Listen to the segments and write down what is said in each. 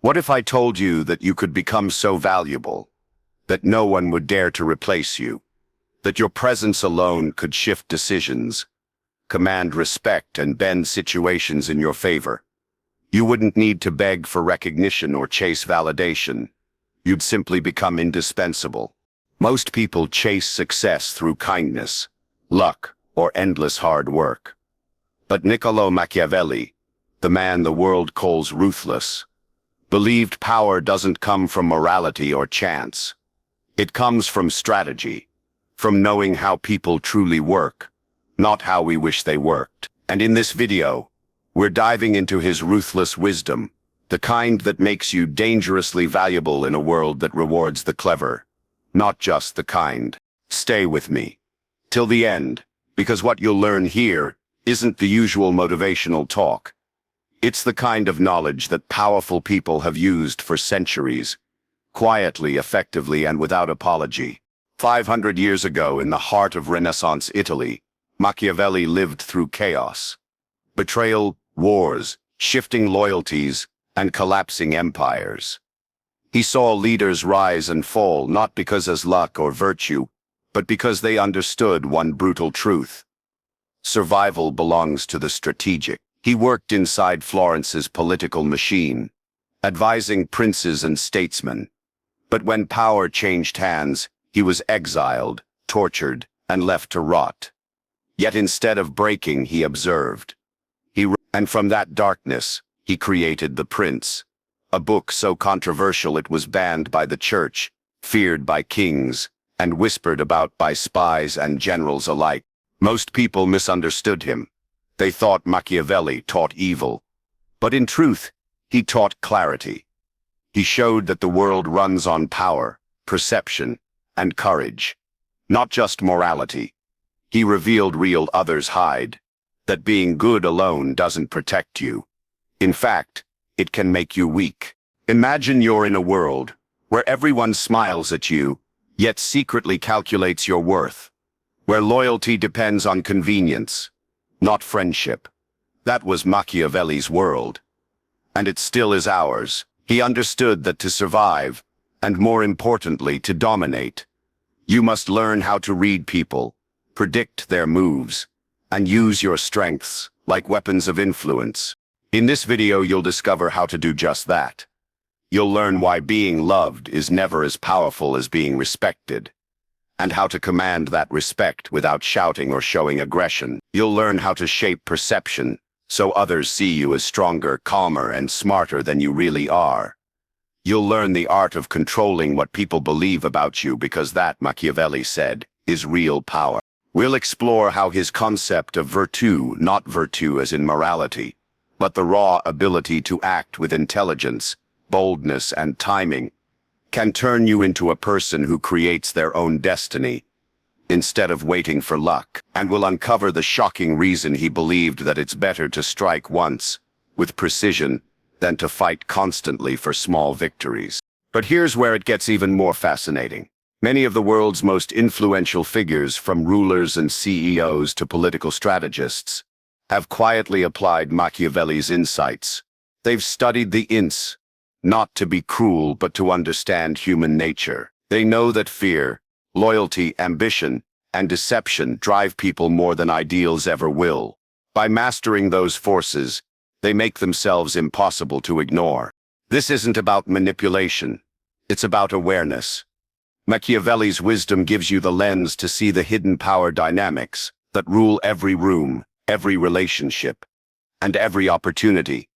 What if I told you that you could become so valuable that no one would dare to replace you, that your presence alone could shift decisions, command respect, and bend situations in your favor? You wouldn't need to beg for recognition or chase validation. You'd simply become indispensable. Most people chase success through kindness, luck, or endless hard work. But Niccolò Machiavelli, the man the world calls ruthless, believed power doesn't come from morality or chance. It comes from strategy, from knowing how people truly work, not how we wish they worked. And in this video, we're diving into his ruthless wisdom, the kind that makes you dangerously valuable in a world that rewards the clever, not just the kind. Stay with me till the end, because what you'll learn here isn't the usual motivational talk. It's the kind of knowledge that powerful people have used for centuries, quietly, effectively, and without apology. 500 years ago, in the heart of Renaissance Italy, Machiavelli lived through chaos. Betrayal, wars, shifting loyalties, and collapsing empires. He saw leaders rise and fall not because of luck or virtue, but because they understood one brutal truth. Survival belongs to the strategic. He worked inside Florence's political machine, advising princes and statesmen. But when power changed hands, he was exiled, tortured, and left to rot. Yet instead of breaking, he observed. And from that darkness, he created The Prince, a book so controversial it was banned by the church, feared by kings, and whispered about by spies and generals alike. Most people misunderstood him. They thought Machiavelli taught evil. But in truth, he taught clarity. He showed that the world runs on power, perception, and courage, not just morality. He revealed real others hide, that being good alone doesn't protect you. In fact, it can make you weak. Imagine you're in a world where everyone smiles at you, yet secretly calculates your worth, where loyalty depends on convenience, not friendship. That was Machiavelli's world. And it still is ours. He understood that to survive, and more importantly, to dominate, you must learn how to read people, predict their moves, and use your strengths like weapons of influence. In this video, you'll discover how to do just that. You'll learn why being loved is never as powerful as being respected, and how to command that respect without shouting or showing aggression. You'll learn how to shape perception so others see you as stronger, calmer, and smarter than you really are. You'll learn the art of controlling what people believe about you, because that, Machiavelli said, is real power. We'll explore how his concept of virtue, not virtue as in morality, but the raw ability to act with intelligence, boldness, and timing, can turn you into a person who creates their own destiny, instead of waiting for luck. And we'll uncover the shocking reason he believed that it's better to strike once, with precision, than to fight constantly for small victories. But here's where it gets even more fascinating. Many of the world's most influential figures, from rulers and CEOs to political strategists, have quietly applied Machiavelli's insights. They've studied the ints, not to be cruel, but to understand human nature. They know that fear, loyalty, ambition, and deception drive people more than ideals ever will. By mastering those forces, they make themselves impossible to ignore. This isn't about manipulation. It's about awareness. Machiavelli's wisdom gives you the lens to see the hidden power dynamics that rule every room, every relationship, and every opportunity.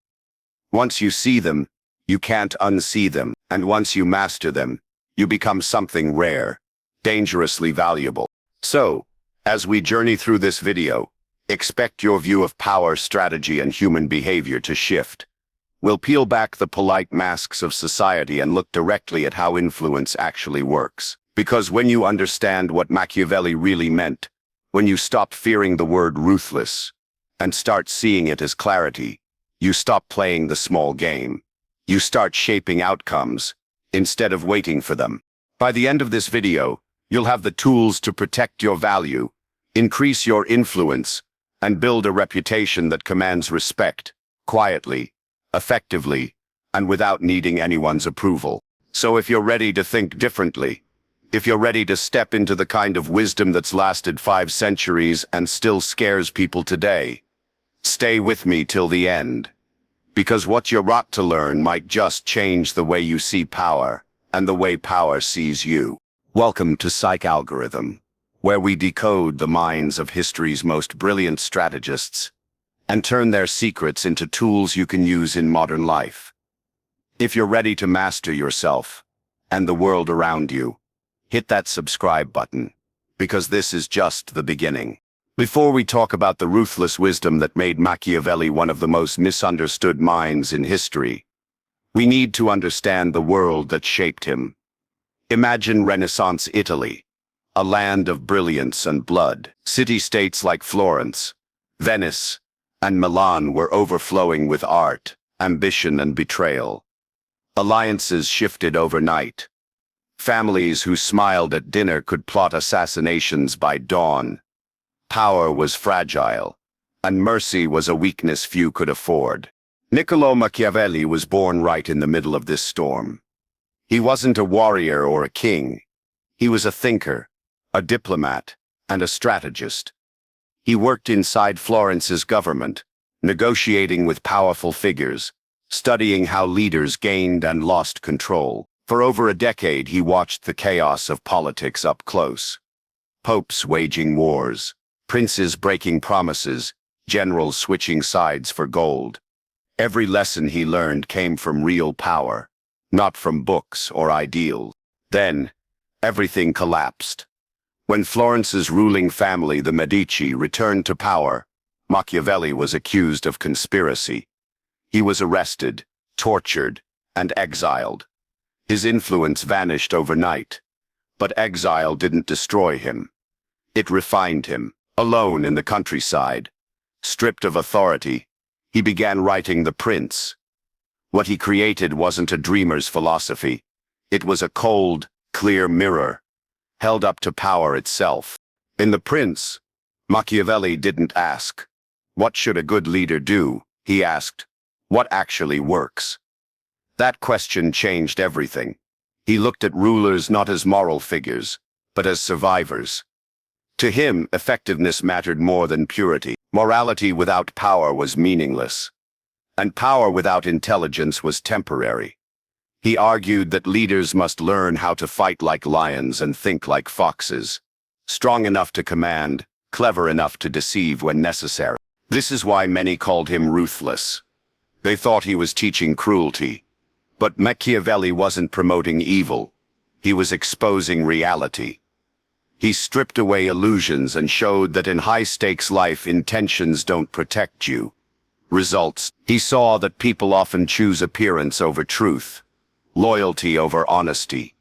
Once you see them, you can't unsee them, and once you master them, you become something rare, dangerously valuable. So, as we journey through this video, expect your view of power, strategy, and human behavior to shift. We'll peel back the polite masks of society and look directly at how influence actually works. Because when you understand what Machiavelli really meant, when you stop fearing the word ruthless and start seeing it as clarity, you stop playing the small game. You start shaping outcomes instead of waiting for them. By the end of this video, you'll have the tools to protect your value, increase your influence, and build a reputation that commands respect, quietly, effectively, and without needing anyone's approval. So if you're ready to think differently, if you're ready to step into the kind of wisdom that's lasted 5 centuries and still scares people today, stay with me till the end. Because what you're about to learn might just change the way you see power, and the way power sees you. Welcome to Psych Algorithm, where we decode the minds of history's most brilliant strategists and turn their secrets into tools you can use in modern life. If you're ready to master yourself and the world around you, hit that subscribe button, because this is just the beginning. Before we talk about the ruthless wisdom that made Machiavelli one of the most misunderstood minds in history, we need to understand the world that shaped him. Imagine Renaissance Italy, a land of brilliance and blood. City-states like Florence, Venice, and Milan were overflowing with art, ambition, and betrayal. Alliances shifted overnight. Families who smiled at dinner could plot assassinations by dawn. Power was fragile, and mercy was a weakness few could afford. Niccolò Machiavelli was born right in the middle of this storm. He wasn't a warrior or a king. He was a thinker, a diplomat, and a strategist. He worked inside Florence's government, negotiating with powerful figures, studying how leaders gained and lost control. For over a decade, he watched the chaos of politics up close. Popes waging wars, princes breaking promises, generals switching sides for gold. Every lesson he learned came from real power, not from books or ideals. Then, everything collapsed. When Florence's ruling family, the Medici, returned to power, Machiavelli was accused of conspiracy. He was arrested, tortured, and exiled. His influence vanished overnight, but exile didn't destroy him. It refined him. Alone in the countryside, stripped of authority, he began writing The Prince. What he created wasn't a dreamer's philosophy. It was a cold, clear mirror, held up to power itself. In The Prince, Machiavelli didn't ask, "What should a good leader do?" He asked, "What actually works?" That question changed everything. He looked at rulers not as moral figures, but as survivors. To him, effectiveness mattered more than purity. Morality without power was meaningless, and power without intelligence was temporary. He argued that leaders must learn how to fight like lions and think like foxes, strong enough to command, clever enough to deceive when necessary. This is why many called him ruthless. They thought he was teaching cruelty. But Machiavelli wasn't promoting evil. He was exposing reality. He stripped away illusions and showed that in high-stakes life, intentions don't protect you. Results. He saw that people often choose appearance over truth, loyalty over honesty,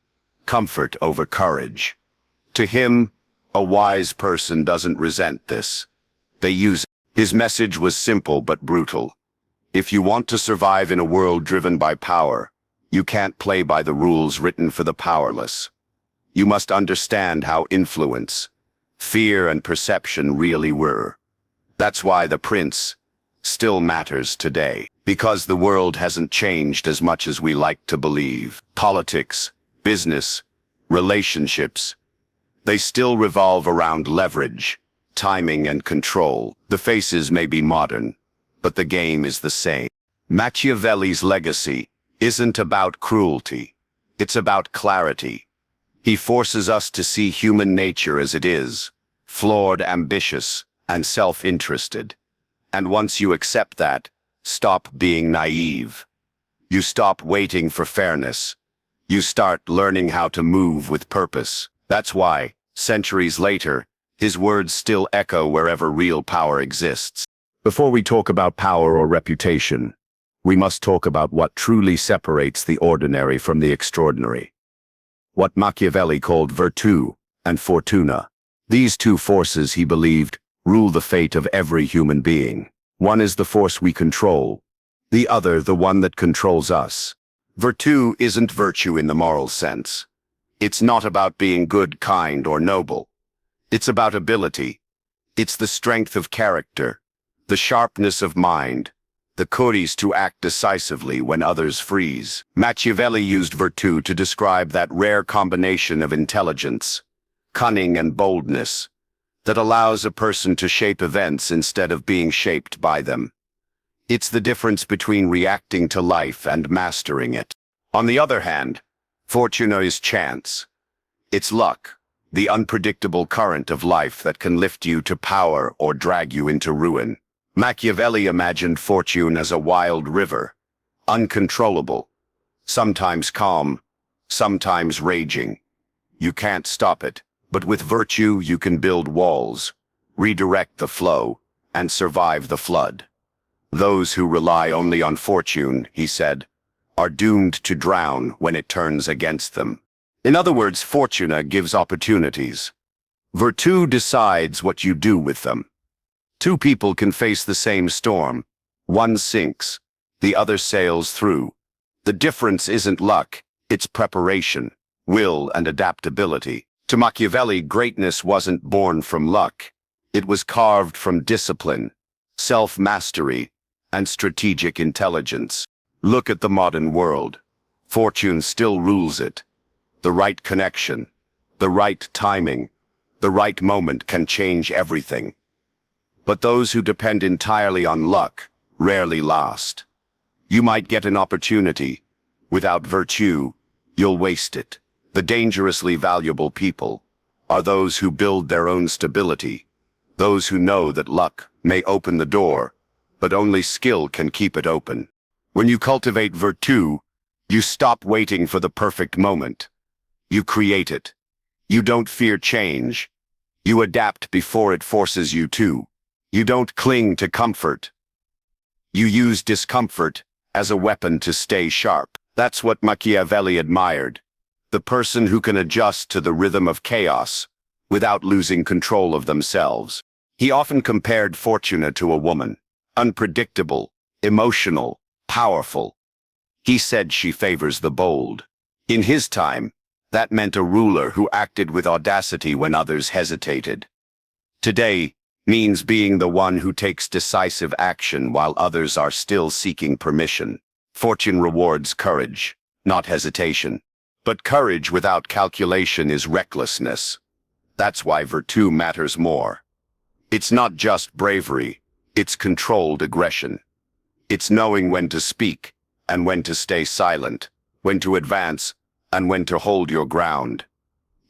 comfort over courage. To him, a wise person doesn't resent this. They use it. His message was simple but brutal. If you want to survive in a world driven by power, you can't play by the rules written for the powerless. You must understand how influence, fear, and perception really were. That's why The Prince still matters today. Because the world hasn't changed as much as we like to believe. Politics, business, relationships, they still revolve around leverage, timing, and control. The faces may be modern, but the game is the same. Machiavelli's legacy isn't about cruelty. It's about clarity. He forces us to see human nature as it is, flawed, ambitious, and self-interested. And once you accept that, stop being naive. You stop waiting for fairness. You start learning how to move with purpose. That's why, centuries later, his words still echo wherever real power exists. Before we talk about power or reputation, we must talk about what truly separates the ordinary from the extraordinary. What Machiavelli called virtù and fortuna. These two forces, he believed, rule the fate of every human being. One is the force we control, the other the one that controls us. Virtù isn't virtue in the moral sense. It's not about being good, kind, or noble. It's about ability. It's the strength of character, the sharpness of mind, the courage to act decisively when others freeze. Machiavelli used virtù to describe that rare combination of intelligence, cunning, and boldness that allows a person to shape events instead of being shaped by them. It's the difference between reacting to life and mastering it. On the other hand, fortuna is chance. It's luck, the unpredictable current of life that can lift you to power or drag you into ruin. Machiavelli imagined fortune as a wild river, uncontrollable, sometimes calm, sometimes raging. You can't stop it, but with virtue you can build walls, redirect the flow, and survive the flood. Those who rely only on fortune, he said, are doomed to drown when it turns against them. In other words, fortuna gives opportunities. Virtù decides what you do with them. Two people can face the same storm. One sinks, the other sails through. The difference isn't luck, it's preparation, will, and adaptability. To Machiavelli, greatness wasn't born from luck. It was carved from discipline, self-mastery, and strategic intelligence. Look at the modern world. Fortune still rules it. The right connection, the right timing, the right moment can change everything. But those who depend entirely on luck rarely last. You might get an opportunity. Without virtue, you'll waste it. The dangerously valuable people are those who build their own stability, those who know that luck may open the door, but only skill can keep it open. When you cultivate virtù, you stop waiting for the perfect moment. You create it. You don't fear change. You adapt before it forces you to. You don't cling to comfort. You use discomfort as a weapon to stay sharp. That's what Machiavelli admired. The person who can adjust to the rhythm of chaos without losing control of themselves. He often compared fortuna to a woman. Unpredictable, emotional, powerful. He said she favors the bold. In his time, that meant a ruler who acted with audacity when others hesitated. Today means being the one who takes decisive action while others are still seeking permission. Fortune rewards courage, not hesitation. But courage without calculation is recklessness. That's why virtù matters more. It's not just bravery, it's controlled aggression. It's knowing when to speak and when to stay silent, when to advance and when to hold your ground.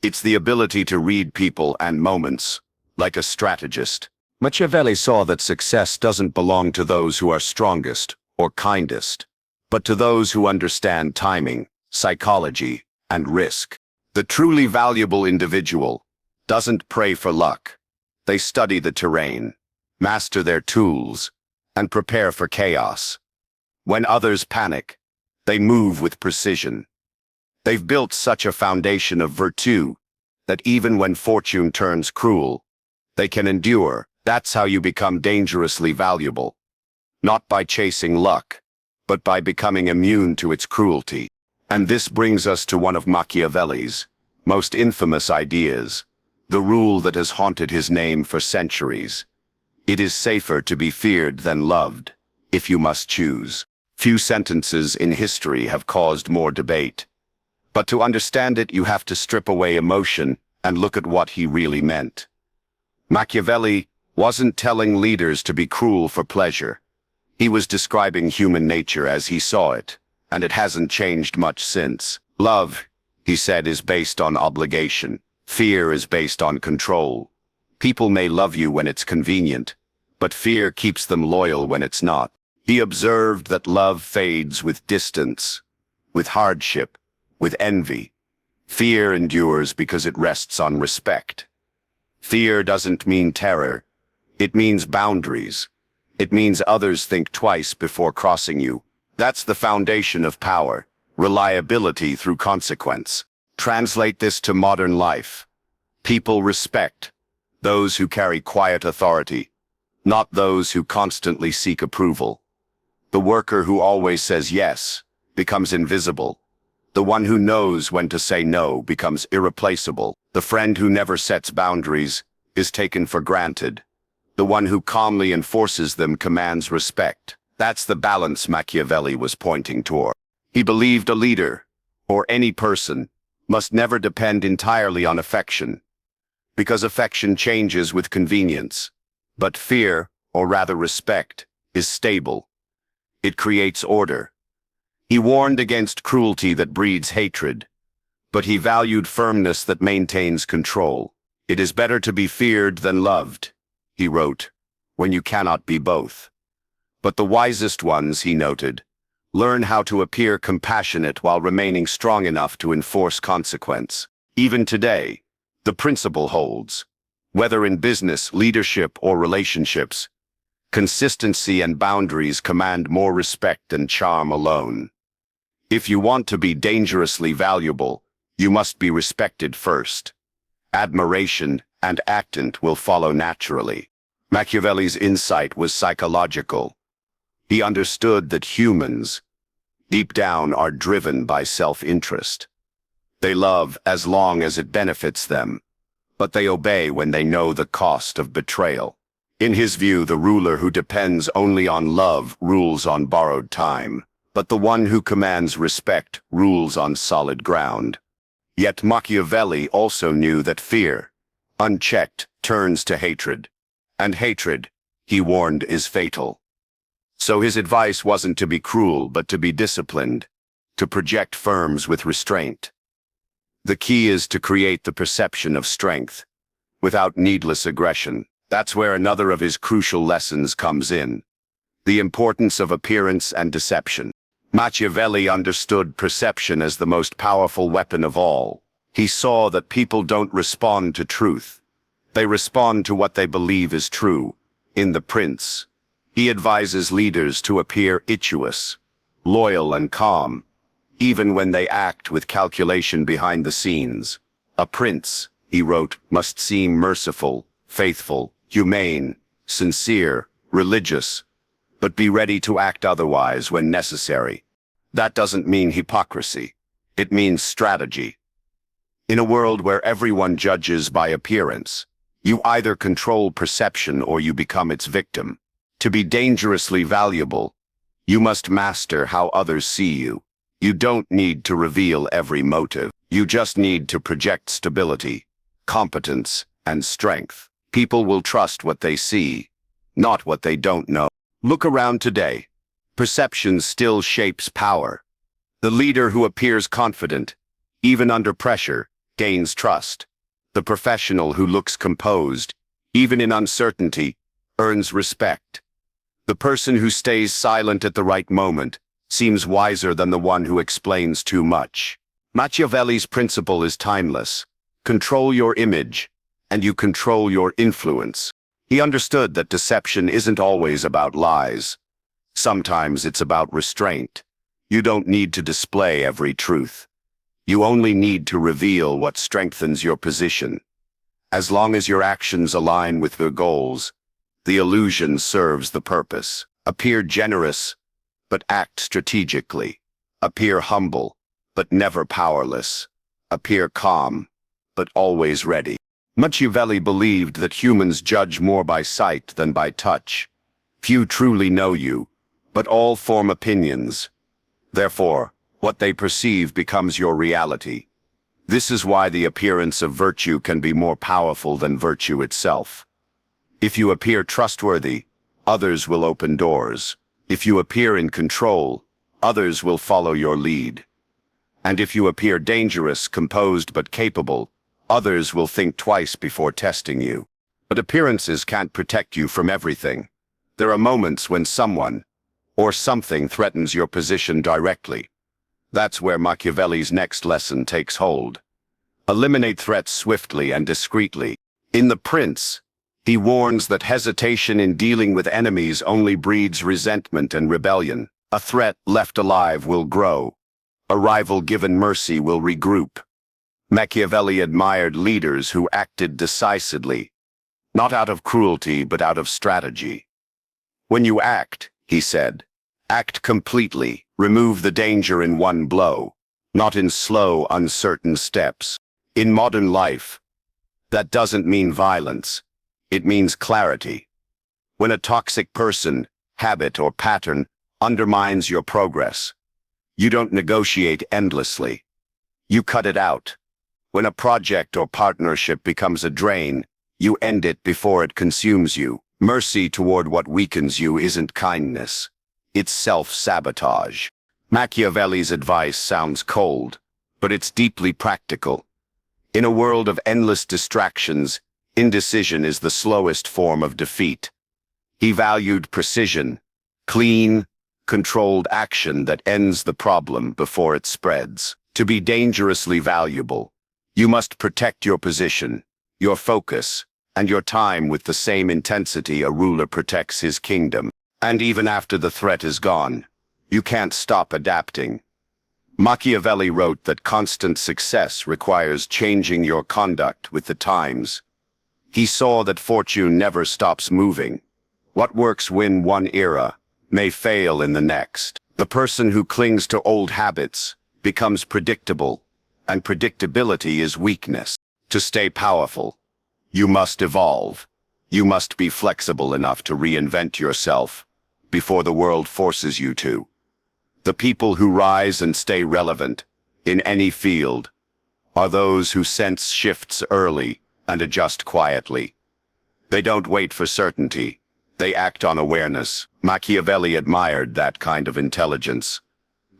It's the ability to read people and moments, like a strategist. Machiavelli saw that success doesn't belong to those who are strongest or kindest, but to those who understand timing, psychology, and risk. The truly valuable individual doesn't pray for luck. They study the terrain, master their tools, and prepare for chaos. When others panic, they move with precision. They've built such a foundation of virtù that even when fortune turns cruel, they can endure. That's how you become dangerously valuable. Not by chasing luck, but by becoming immune to its cruelty. And this brings us to one of Machiavelli's most infamous ideas, the rule that has haunted his name for centuries. It is safer to be feared than loved, if you must choose. Few sentences in history have caused more debate. But to understand it, you have to strip away emotion and look at what he really meant. Machiavelli wasn't telling leaders to be cruel for pleasure. He was describing human nature as he saw it, and it hasn't changed much since. Love, he said, is based on obligation. Fear is based on control. People may love you when it's convenient, but fear keeps them loyal when it's not. He observed that love fades with distance, with hardship, with envy. Fear endures because it rests on respect. Fear doesn't mean terror. It means boundaries. It means others think twice before crossing you. That's the foundation of power, reliability through consequence. Translate this to modern life. People respect those who carry quiet authority, not those who constantly seek approval. The worker who always says yes becomes invisible. The one who knows when to say no becomes irreplaceable. The friend who never sets boundaries is taken for granted. The one who calmly enforces them commands respect. That's the balance Machiavelli was pointing toward. He believed a leader, or any person, must never depend entirely on affection, because affection changes with convenience. But fear, or rather respect, is stable. It creates order. He warned against cruelty that breeds hatred, but he valued firmness that maintains control. It is better to be feared than loved, he wrote, when you cannot be both. But the wisest ones, he noted, learn how to appear compassionate while remaining strong enough to enforce consequence. Even today, the principle holds. Whether in business, leadership, or relationships, consistency and boundaries command more respect than charm alone. If you want to be dangerously valuable, you must be respected first. Admiration and actant will follow naturally. Machiavelli's insight was psychological. He understood that humans, deep down, are driven by self-interest. They love as long as it benefits them, but they obey when they know the cost of betrayal. In his view, the ruler who depends only on love rules on borrowed time, but the one who commands respect rules on solid ground. Yet Machiavelli also knew that fear, unchecked, turns to hatred. And hatred, he warned, is fatal. So his advice wasn't to be cruel, but to be disciplined, to project firms with restraint. The key is to create the perception of strength, without needless aggression. That's where another of his crucial lessons comes in. The importance of appearance and deception. Machiavelli understood perception as the most powerful weapon of all. He saw that people don't respond to truth. They respond to what they believe is true. In The Prince, he advises leaders to appear virtuous, loyal and calm, even when they act with calculation behind the scenes. A prince, he wrote, must seem merciful, faithful, humane, sincere, religious, but be ready to act otherwise when necessary. That doesn't mean hypocrisy. It means strategy. In a world where everyone judges by appearance, you either control perception or you become its victim. To be dangerously valuable, you must master how others see you. You don't need to reveal every motive. You just need to project stability, competence, and strength. People will trust what they see, not what they don't know. Look around today. Perception still shapes power. The leader who appears confident, even under pressure, gains trust. The professional who looks composed, even in uncertainty, earns respect. The person who stays silent at the right moment seems wiser than the one who explains too much. Machiavelli's principle is timeless. Control your image, and you control your influence. He understood that deception isn't always about lies. Sometimes it's about restraint. You don't need to display every truth. You only need to reveal what strengthens your position. As long as your actions align with your goals, the illusion serves the purpose. Appear generous, but act strategically. Appear humble, but never powerless. Appear calm, but always ready. Machiavelli believed that humans judge more by sight than by touch. Few truly know you, but all form opinions. Therefore, what they perceive becomes your reality. This is why the appearance of virtue can be more powerful than virtue itself. If you appear trustworthy, others will open doors. If you appear in control, others will follow your lead. And if you appear dangerous, composed but capable, others will think twice before testing you. But appearances can't protect you from everything. There are moments when someone or something threatens your position directly. That's where Machiavelli's next lesson takes hold. Eliminate threats swiftly and discreetly. In The Prince, he warns that hesitation in dealing with enemies only breeds resentment and rebellion. A threat left alive will grow. A rival given mercy will regroup. Machiavelli admired leaders who acted decisively, not out of cruelty but out of strategy. When you act, he said, act completely. Remove the danger in one blow, not in slow, uncertain steps. In modern life, that doesn't mean violence. It means clarity. When a toxic person, habit, or pattern undermines your progress. You don't negotiate endlessly. You cut it out. When a project or partnership becomes a drain, you end it before it consumes you. Mercy toward what weakens you isn't kindness. It's self-sabotage. Machiavelli's advice sounds cold, but it's deeply practical. In a world of endless distractions, indecision is the slowest form of defeat. He valued precision, clean, controlled action that ends the problem before it spreads. To be dangerously valuable, you must protect your position, your focus, and your time with the same intensity a ruler protects his kingdom. And even after the threat is gone, you can't stop adapting. Machiavelli wrote that constant success requires changing your conduct with the times. He saw that fortune never stops moving. What works in one era may fail in the next. The person who clings to old habits becomes predictable, and predictability is weakness. To stay powerful, you must evolve. You must be flexible enough to reinvent yourself before the world forces you to. The people who rise and stay relevant in any field are those who sense shifts early and adjust quietly. They don't wait for certainty. They act on awareness. Machiavelli admired that kind of intelligence,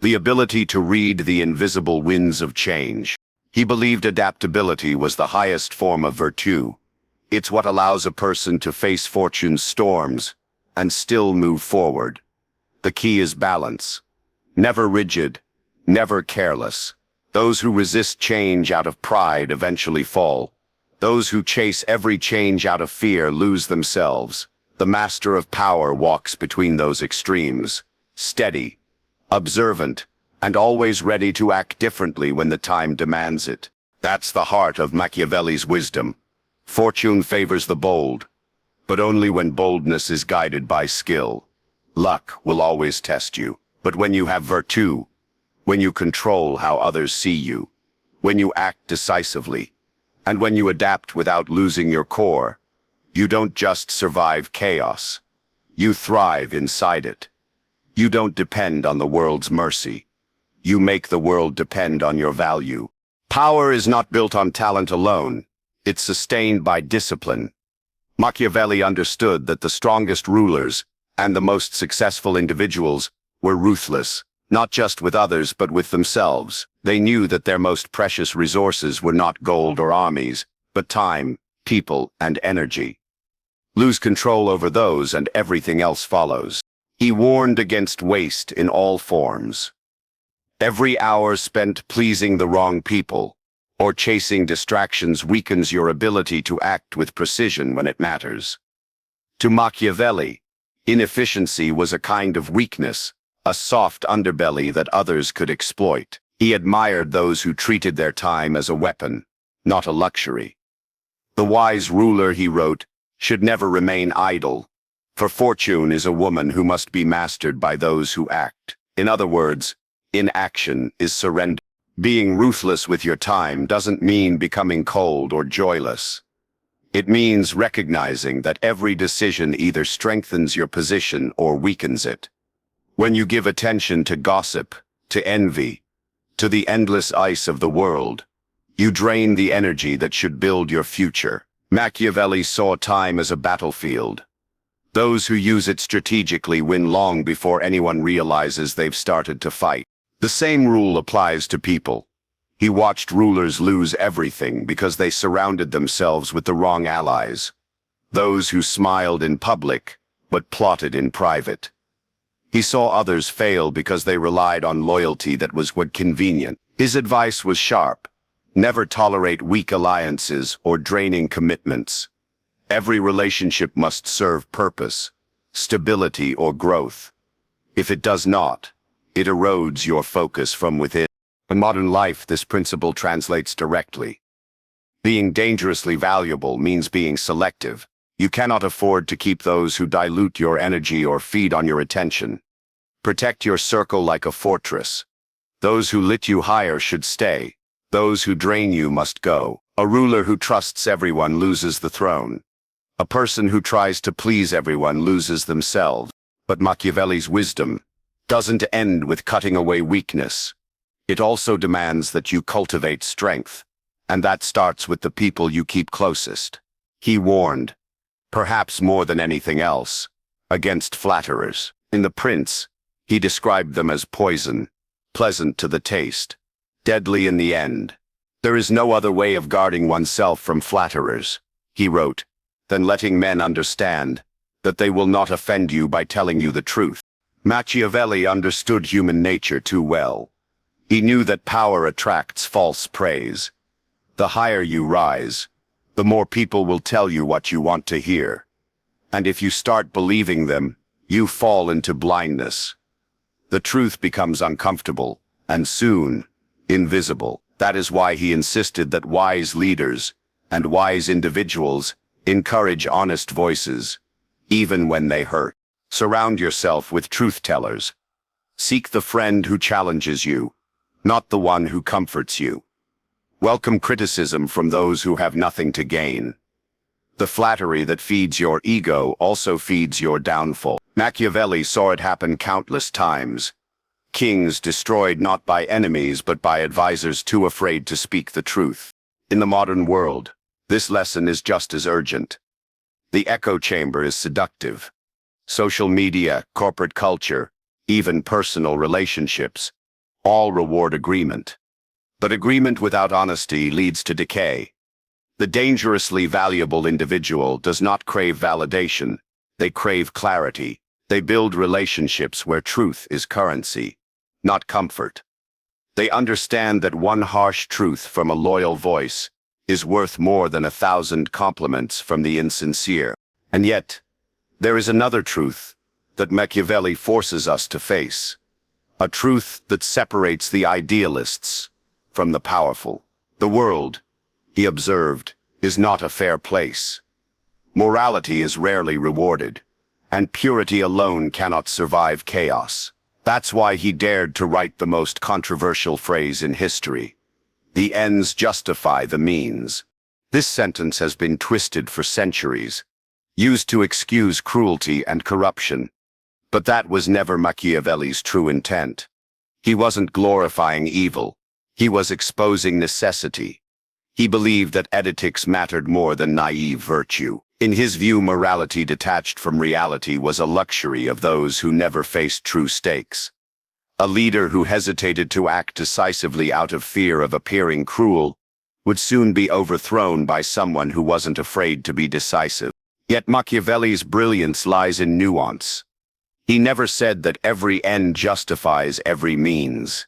the ability to read the invisible winds of change. He believed adaptability was the highest form of virtue. It's what allows a person to face fortune's storms and still move forward. The key is balance. Never rigid, never careless. Those who resist change out of pride eventually fall. Those who chase every change out of fear lose themselves. The master of power walks between those extremes, steady, observant, and always ready to act differently when the time demands it. That's the heart of Machiavelli's wisdom. Fortune favors the bold, but only when boldness is guided by skill. Luck will always test you, but when you have virtue, when you control how others see you, when you act decisively, and when you adapt without losing your core, you don't just survive chaos. You thrive inside it. You don't depend on the world's mercy. You make the world depend on your value. Power is not built on talent alone. It's sustained by discipline. Machiavelli understood that the strongest rulers and the most successful individuals were ruthless, not just with others but with themselves. They knew that their most precious resources were not gold or armies, but time, people, and energy. Lose control over those and everything else follows. He warned against waste in all forms. Every hour spent pleasing the wrong people or chasing distractions weakens your ability to act with precision when it matters. To Machiavelli, inefficiency was a kind of weakness, a soft underbelly that others could exploit. He admired those who treated their time as a weapon, not a luxury. The wise ruler, he wrote, should never remain idle, for fortune is a woman who must be mastered by those who act. In other words, inaction is surrender. Being ruthless with your time doesn't mean becoming cold or joyless. It means recognizing that every decision either strengthens your position or weakens it. When you give attention to gossip, to envy, to the endless ice of the world, you drain the energy that should build your future. Machiavelli saw time as a battlefield. Those who use it strategically win long before anyone realizes they've started to fight. The same rule applies to people. He watched rulers lose everything because they surrounded themselves with the wrong allies. Those who smiled in public, but plotted in private. He saw others fail because they relied on loyalty that was convenient. His advice was sharp. Never tolerate weak alliances or draining commitments. Every relationship must serve purpose, stability, or growth. If it does not, it erodes your focus from within. In modern life, this principle translates directly. Being dangerously valuable means being selective. You cannot afford to keep those who dilute your energy or feed on your attention. Protect your circle like a fortress. Those who lit you higher should stay. Those who drain you must go. A ruler who trusts everyone loses the throne. A person who tries to please everyone loses themselves. But Machiavelli's wisdom doesn't end with cutting away weakness. It also demands that you cultivate strength, and that starts with the people you keep closest. He warned, perhaps more than anything else, against flatterers. In The Prince, he described them as poison, pleasant to the taste, deadly in the end. There is no other way of guarding oneself from flatterers, he wrote, than letting men understand that they will not offend you by telling you the truth. Machiavelli understood human nature too well. He knew that power attracts false praise. The higher you rise, the more people will tell you what you want to hear. And if you start believing them, you fall into blindness. The truth becomes uncomfortable, and soon, invisible. That is why he insisted that wise leaders and wise individuals encourage honest voices, even when they hurt. Surround yourself with truth-tellers. Seek the friend who challenges you, not the one who comforts you. Welcome criticism from those who have nothing to gain. The flattery that feeds your ego also feeds your downfall. Machiavelli saw it happen countless times. Kings destroyed not by enemies but by advisors too afraid to speak the truth. In the modern world, this lesson is just as urgent. The echo chamber is seductive. Social media, corporate culture, even personal relationships, all reward agreement. But agreement without honesty leads to decay. The dangerously valuable individual does not crave validation. They crave clarity. They build relationships where truth is currency, not comfort. They understand that one harsh truth from a loyal voice is worth more than 1,000 compliments from the insincere. And yet, there is another truth that Machiavelli forces us to face. A truth that separates the idealists from the powerful. The world, he observed, is not a fair place. Morality is rarely rewarded, and purity alone cannot survive chaos. That's why he dared to write the most controversial phrase in history. The ends justify the means. This sentence has been twisted for centuries, used to excuse cruelty and corruption. But that was never Machiavelli's true intent. He wasn't glorifying evil. He was exposing necessity. He believed that ethics mattered more than naive virtue. In his view, morality detached from reality was a luxury of those who never faced true stakes. A leader who hesitated to act decisively out of fear of appearing cruel would soon be overthrown by someone who wasn't afraid to be decisive. Yet Machiavelli's brilliance lies in nuance. He never said that every end justifies every means.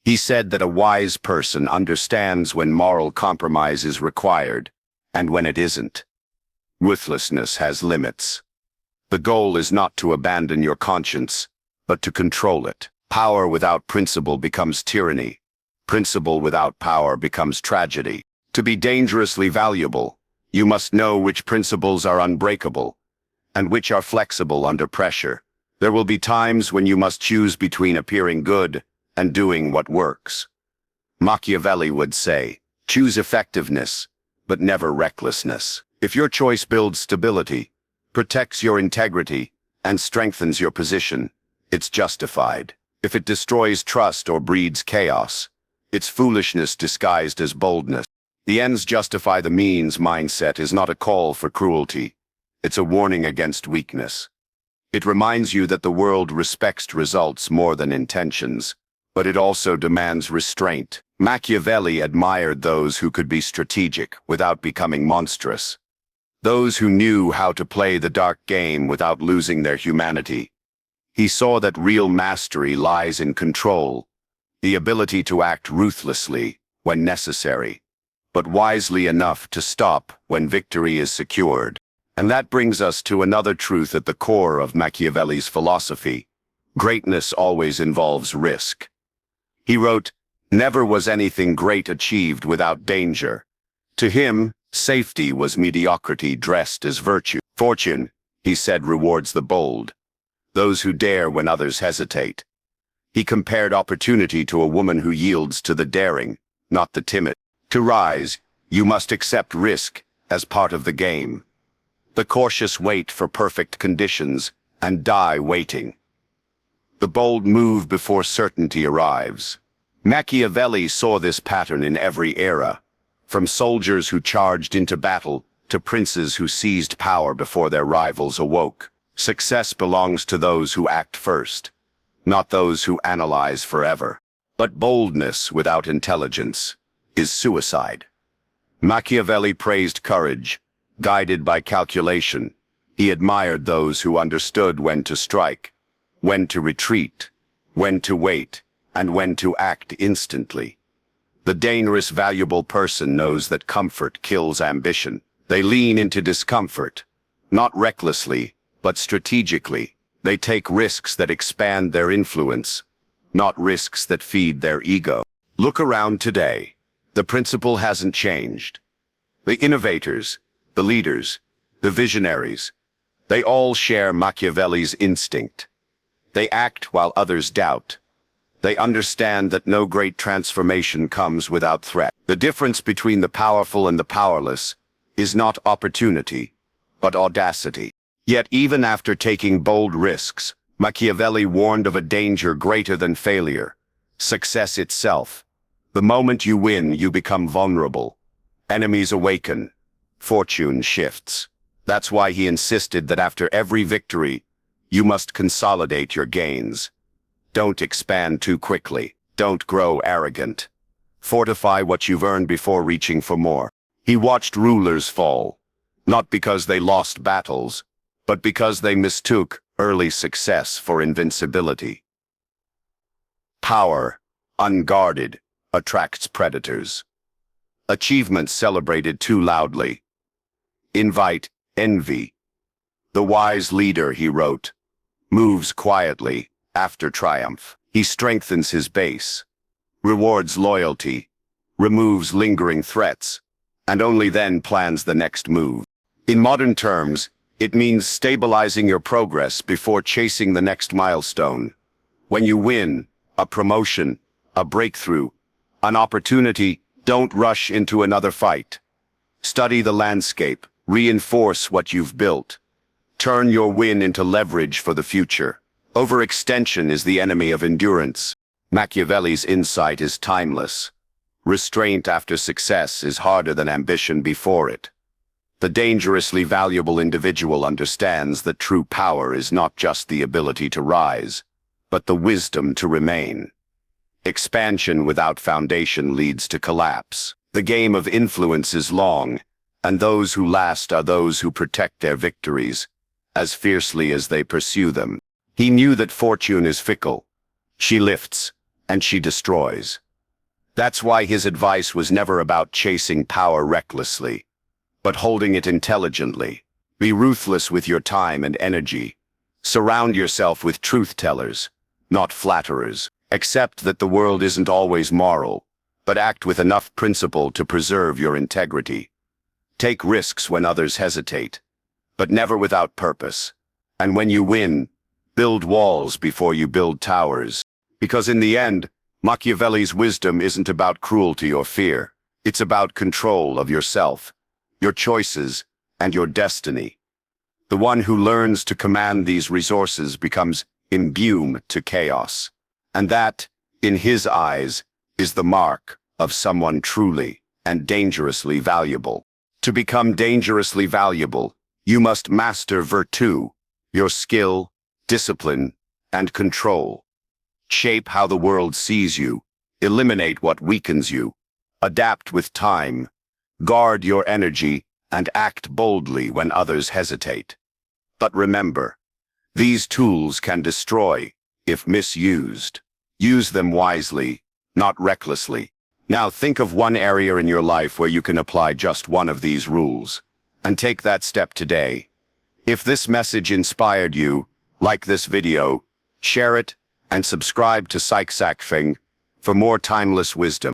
He said that a wise person understands when moral compromise is required and when it isn't. Ruthlessness has limits. The goal is not to abandon your conscience, but to control it. Power without principle becomes tyranny. Principle without power becomes tragedy. To be dangerously valuable, you must know which principles are unbreakable and which are flexible under pressure. There will be times when you must choose between appearing good and doing what works. Machiavelli would say, choose effectiveness, but never recklessness. If your choice builds stability, protects your integrity, and strengthens your position, it's justified. If it destroys trust or breeds chaos, it's foolishness disguised as boldness. The ends justify the means mindset is not a call for cruelty. It's a warning against weakness. It reminds you that the world respects results more than intentions, but it also demands restraint. Machiavelli admired those who could be strategic without becoming monstrous. Those who knew how to play the dark game without losing their humanity. He saw that real mastery lies in control, the ability to act ruthlessly when necessary, but wisely enough to stop when victory is secured. And that brings us to another truth at the core of Machiavelli's philosophy. Greatness always involves risk. He wrote, "Never was anything great achieved without danger." To him, safety was mediocrity dressed as virtue. Fortune, he said, rewards the bold, those who dare when others hesitate. He compared opportunity to a woman who yields to the daring, not the timid. To rise, you must accept risk as part of the game. The cautious wait for perfect conditions, and die waiting. The bold move before certainty arrives. Machiavelli saw this pattern in every era, from soldiers who charged into battle to princes who seized power before their rivals awoke. Success belongs to those who act first, not those who analyze forever. But boldness without intelligence is suicide. Machiavelli praised courage, guided by calculation. He admired those who understood when to strike, when to retreat, when to wait, and when to act instantly. The dangerous, valuable person knows that comfort kills ambition. They lean into discomfort, not recklessly, but strategically. They take risks that expand their influence, not risks that feed their ego. Look around today. The principle hasn't changed. The innovators, the leaders, the visionaries, they all share Machiavelli's instinct. They act while others doubt. They understand that no great transformation comes without threat. The difference between the powerful and the powerless is not opportunity, but audacity. Yet even after taking bold risks, Machiavelli warned of a danger greater than failure: success itself. The moment you win, you become vulnerable. Enemies awaken. Fortune shifts. That's why he insisted that after every victory, you must consolidate your gains. Don't expand too quickly. Don't grow arrogant. Fortify what you've earned before reaching for more. He watched rulers fall, not because they lost battles, but because they mistook early success for invincibility. Power, unguarded, attracts predators. Achievements celebrated too loudly invite envy. The wise leader, he wrote, moves quietly after triumph. He strengthens his base, rewards loyalty, removes lingering threats, and only then plans the next move. In modern terms, it means stabilizing your progress before chasing the next milestone. When you win, a promotion, a breakthrough, an opportunity, don't rush into another fight. Study the landscape, reinforce what you've built. Turn your win into leverage for the future. Overextension is the enemy of endurance. Machiavelli's insight is timeless. Restraint after success is harder than ambition before it. The dangerously valuable individual understands that true power is not just the ability to rise, but the wisdom to remain. Expansion without foundation leads to collapse. The game of influence is long, and those who last are those who protect their victories as fiercely as they pursue them. He knew that fortune is fickle. She lifts, and she destroys. That's why his advice was never about chasing power recklessly, but holding it intelligently. Be ruthless with your time and energy. Surround yourself with truth-tellers, not flatterers. Accept that the world isn't always moral, but act with enough principle to preserve your integrity. Take risks when others hesitate, but never without purpose. And when you win, build walls before you build towers. Because in the end, Machiavelli's wisdom isn't about cruelty or fear. It's about control of yourself, your choices, and your destiny. The one who learns to command these resources becomes immune to chaos. And that, in his eyes, is the mark of someone truly and dangerously valuable. To become dangerously valuable, you must master virtù, your skill, discipline, and control. Shape how the world sees you, eliminate what weakens you, adapt with time, guard your energy, and act boldly when others hesitate. But remember, these tools can destroy if misused. Use them wisely, not recklessly. Now think of one area in your life where you can apply just one of these rules, and take that step today. If this message inspired you, like this video, share it, and subscribe to Psych for more timeless wisdom.